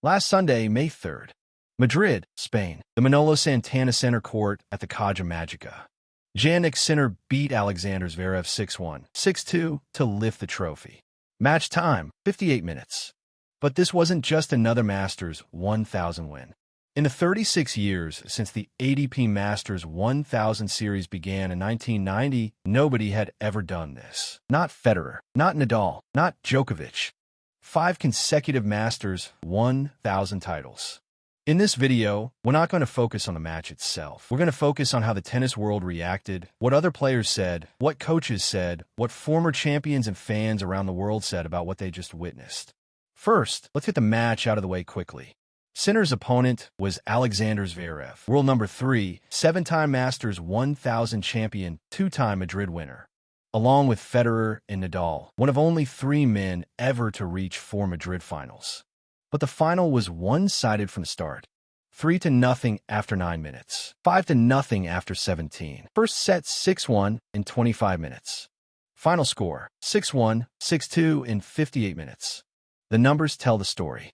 Last Sunday, May 3rd, Madrid, Spain, the Manolo Santana Center Court at the Caja Magica. Jannik Sinner beat Alexander Zverev 6-1, 6-2 to lift the trophy. Match time, 58 minutes. But this wasn't just another Masters 1000 win. In the 36 years since the ATP Masters 1000 series began in 1990, nobody had ever done this. Not Federer, not Nadal, not Djokovic. 5 consecutive Masters 1000 titles. In this video, we're not going to focus on the match itself. We're going to focus on how the tennis world reacted, what other players said, what coaches said, what former champions and fans around the world said about what they just witnessed. First, let's get the match out of the way quickly. Sinner's opponent was Alexander Zverev, world number 3, 7-time Masters 1000 champion, 2-time Madrid winner. Along with Federer and Nadal, one of only 3 men ever to reach 4 Madrid finals. But the final was one-sided from the start. 3-0 after 9 minutes, 5-0 after 17. First set 6-1 in 25 minutes. Final score 6-1, 6-2 in 58 minutes. The numbers tell the story.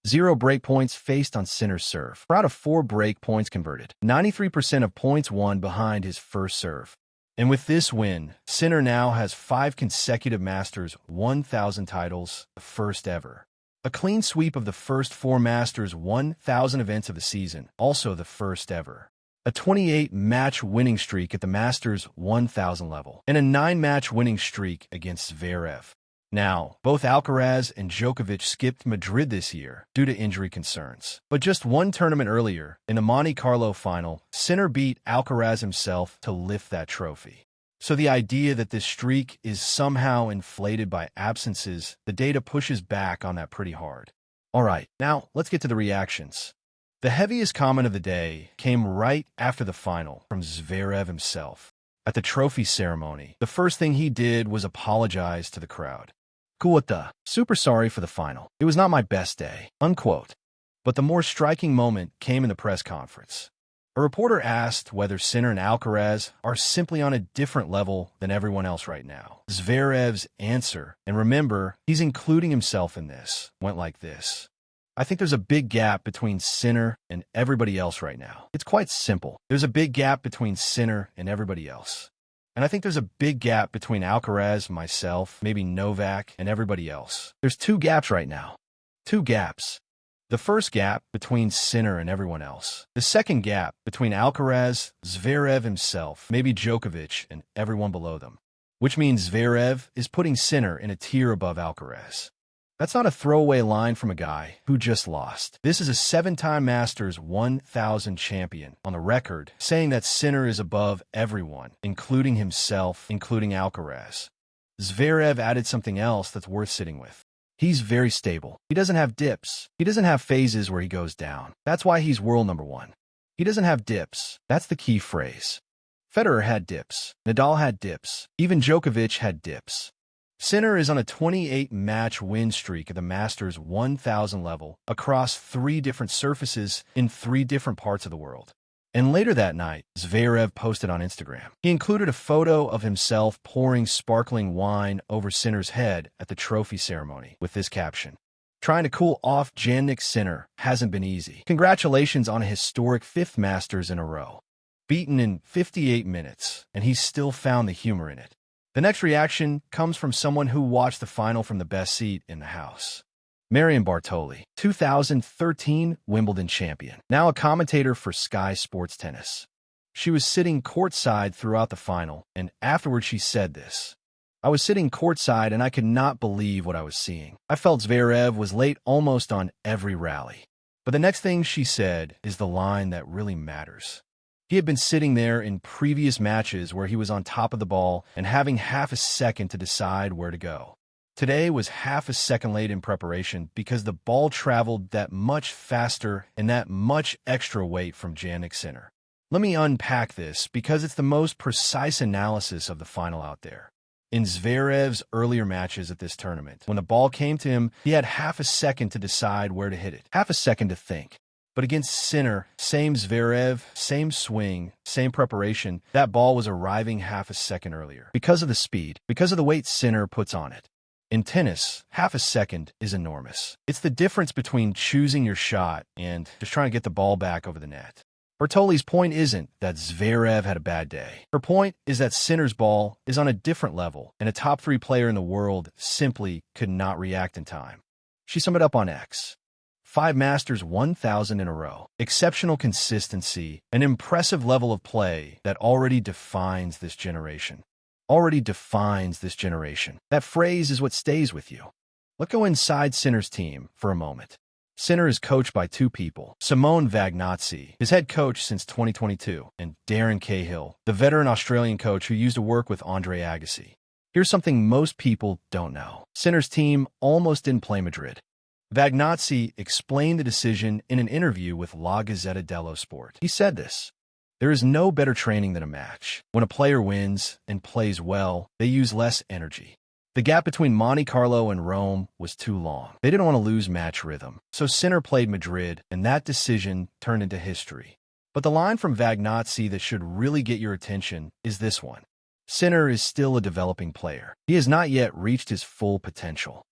0 break points faced on Sinner's serve. Out of 4 break points converted, 93% of points won behind his first serve. And with this win, Sinner now has 5 consecutive Masters 1000 titles, the first ever. A clean sweep of the first 4 Masters 1000 events of the season, also the first ever. A 28-match winning streak at the Masters 1000 level, and a 9-match winning streak against Zverev. Now, both Alcaraz and Djokovic skipped Madrid this year due to injury concerns. But just one tournament earlier, in the Monte Carlo final, Sinner beat Alcaraz himself to lift that trophy. So the idea that this streak is somehow inflated by absences, the data pushes back on that pretty hard. Alright, now let's get to the reactions. The heaviest comment of the day came right after the final from Zverev himself. At the trophy ceremony, the first thing he did was apologize to the crowd. Kuwata, super sorry for the final. It was not my best day, unquote. But the more striking moment came in the press conference. A reporter asked whether Sinner and Alcaraz are simply on a different level than everyone else right now. Zverev's answer, and remember, he's including himself in this, went like this. I think there's a big gap between Sinner and everybody else right now. It's quite simple. There's a big gap between Sinner and everybody else. And I think there's a big gap between Alcaraz, myself, maybe Novak, and everybody else. There's 2 gaps right now. 2 gaps. The first gap between Sinner and everyone else. The second gap between Alcaraz, Zverev himself, maybe Djokovic, and everyone below them. Which means Zverev is putting Sinner in a tier above Alcaraz. That's not a throwaway line from a guy who just lost. This is a 7-time Masters 1000 champion on the record, saying that Sinner is above everyone, including himself, including Alcaraz. Zverev added something else that's worth sitting with. He's very stable. He doesn't have dips. He doesn't have phases where he goes down. That's why he's world number 1. He doesn't have dips. That's the key phrase. Federer had dips. Nadal had dips. Even Djokovic had dips. Sinner is on a 28-match win streak at the Masters 1000 level across 3 different surfaces in 3 different parts of the world. And later that night, Zverev posted on Instagram. He included a photo of himself pouring sparkling wine over Sinner's head at the trophy ceremony with this caption. Trying to cool off Jannik Sinner hasn't been easy. Congratulations on a historic 5th Masters in a row. Beaten in 58 minutes, and he's still found the humor in it. The next reaction comes from someone who watched the final from the best seat in the house. Marion Bartoli, 2013 Wimbledon champion, now a commentator for Sky Sports Tennis. She was sitting courtside throughout the final, and afterwards she said this. I was sitting courtside and I could not believe what I was seeing. I felt Zverev was late almost on every rally. But the next thing she said is the line that really matters. He had been sitting there in previous matches where he was on top of the ball and having half a second to decide where to go. Today was half a second late in preparation because the ball traveled that much faster and that much extra weight from Jannik Sinner. Let me unpack this because it's the most precise analysis of the final out there. In Zverev's earlier matches at this tournament, when the ball came to him, he had half a second to decide where to hit it, half a second to think. But against Sinner, same Zverev, same swing, same preparation, that ball was arriving half a second earlier. Because of the speed, because of the weight Sinner puts on it. In tennis, half a second is enormous. It's the difference between choosing your shot and just trying to get the ball back over the net. Bartoli's point isn't that Zverev had a bad day. Her point is that Sinner's ball is on a different level, and a top 3 player in the world simply could not react in time. She summed it up on X. 5 Masters 1,000 in a row. Exceptional consistency, an impressive level of play that already defines this generation. That phrase is what stays with you. Let's go inside Sinner's team for a moment. Sinner is coached by 2 people, Simone Vagnozzi, his head coach since 2022, and Darren Cahill, the veteran Australian coach who used to work with Andre Agassi. Here's something most people don't know. Sinner's team almost didn't play Madrid. Vagnozzi explained the decision in an interview with La Gazzetta dello Sport. He said this: "There is no better training than a match. When a player wins and plays well, they use less energy. The gap between Monte Carlo and Rome was too long. They didn't want to lose match rhythm. So Sinner played Madrid, and that decision turned into history." But the line from Vagnozzi that should really get your attention is this one. Sinner is still a developing player. He has not yet reached his full potential.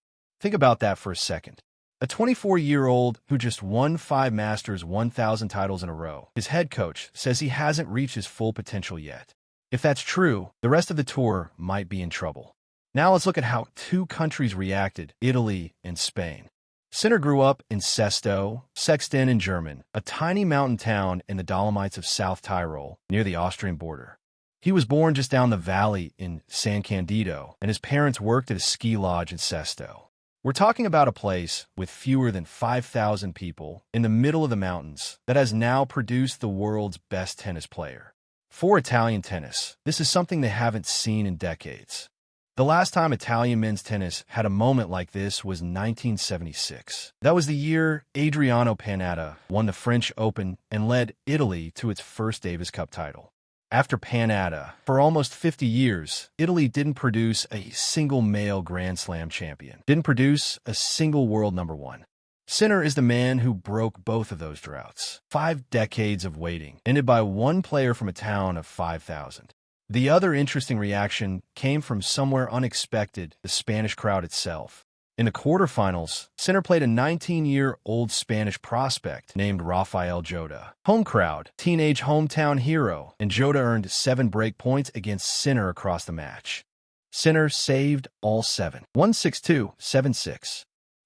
Think about that for a second. A 24-year-old who just won 5 Masters 1,000 titles in a row. His head coach says he hasn't reached his full potential yet. If that's true, the rest of the tour might be in trouble. Now let's look at how 2 countries reacted, Italy and Spain. Sinner grew up in Sesto, Sexten in German, a tiny mountain town in the Dolomites of South Tyrol, near the Austrian border. He was born just down the valley in San Candido, and his parents worked at a ski lodge in Sesto. We're talking about a place with fewer than 5,000 people in the middle of the mountains that has now produced the world's best tennis player. For Italian tennis, this is something they haven't seen in decades. The last time Italian men's tennis had a moment like this was 1976. That was the year Adriano Panatta won the French Open and led Italy to its first Davis Cup title. After Panatta, for almost 50 years, Italy didn't produce a single male Grand Slam champion, didn't produce a single world number 1. Sinner is the man who broke both of those droughts. 5 decades of waiting, ended by 1 player from a town of 5,000. The other interesting reaction came from somewhere unexpected, the Spanish crowd itself. In the quarterfinals, Sinner played a 19-year-old Spanish prospect named Rafael Jota. Home crowd, teenage hometown hero, and Jota earned 7 break points against Sinner across the match. Sinner saved all 7. 1-6-2, 7-6.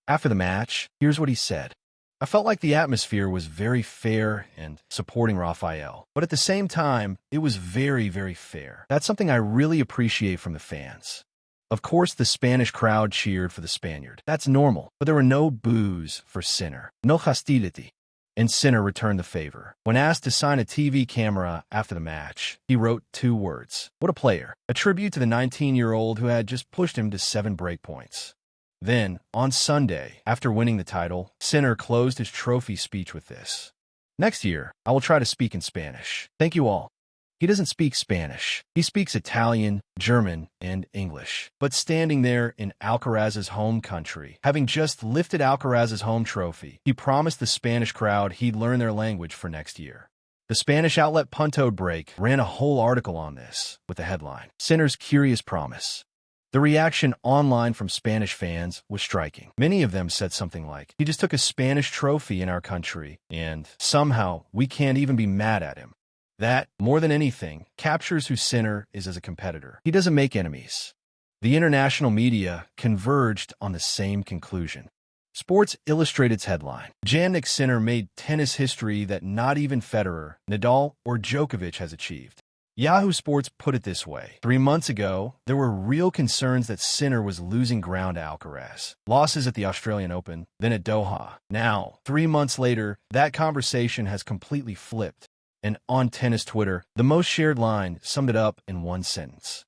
After the match, here's what he said. "I felt like the atmosphere was very fair and supporting Rafael, but at the same time, it was very, very fair. That's something I really appreciate from the fans." Of course, the Spanish crowd cheered for the Spaniard. That's normal, but there were no boos for Sinner. No hostility. And Sinner returned the favor. When asked to sign a TV camera after the match, he wrote 2 words. What a player. A tribute to the 19-year-old who had just pushed him to 7 break points. Then, on Sunday, after winning the title, Sinner closed his trophy speech with this. "Next year, I will try to speak in Spanish. Thank you all." He doesn't speak Spanish. He speaks Italian, German, and English. But standing there in Alcaraz's home country, having just lifted Alcaraz's home trophy, he promised the Spanish crowd he'd learn their language for next year. The Spanish outlet Punto Break ran a whole article on this, with the headline, "Sinner's Curious Promise." The reaction online from Spanish fans was striking. Many of them said something like, "He just took a Spanish trophy in our country, and somehow we can't even be mad at him." That, more than anything, captures who Sinner is as a competitor. He doesn't make enemies. The international media converged on the same conclusion. Sports Illustrated's headline, "Jannik Sinner made tennis history that not even Federer, Nadal, or Djokovic has achieved." Yahoo Sports put it this way. 3 months ago, there were real concerns that Sinner was losing ground to Alcaraz. Losses at the Australian Open, then at Doha. Now, 3 months later, that conversation has completely flipped. And on tennis Twitter, the most shared line summed it up in 1 sentence.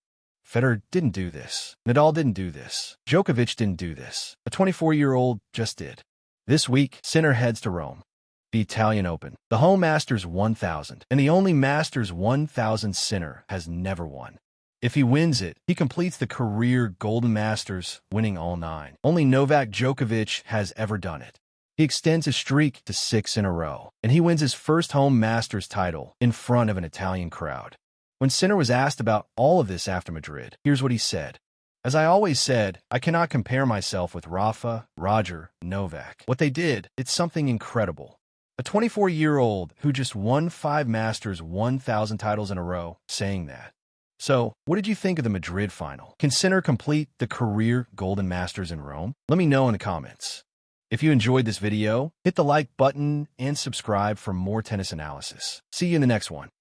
Federer didn't do this. Nadal didn't do this. Djokovic didn't do this. A 24-year-old just did. This week, Sinner heads to Rome. The Italian Open, the home Masters 1,000, and the only Masters 1,000 Sinner has never won. If he wins it, he completes the career Golden Masters, winning all 9. Only Novak Djokovic has ever done it. He extends his streak to 6 in a row, and he wins his first home Masters title in front of an Italian crowd. When Sinner was asked about all of this after Madrid, here's what he said. "I As I always said, I cannot compare myself with Rafa, Roger, Novak. What they did, it's something incredible. A 24-year-old who just won 5 Masters 1,000 titles in a row, saying that. So, what did you think of the Madrid final? Can Sinner complete the career Golden Masters in Rome? Let me know in the comments. If you enjoyed this video, hit the like button and subscribe for more tennis analysis. See you in the next one.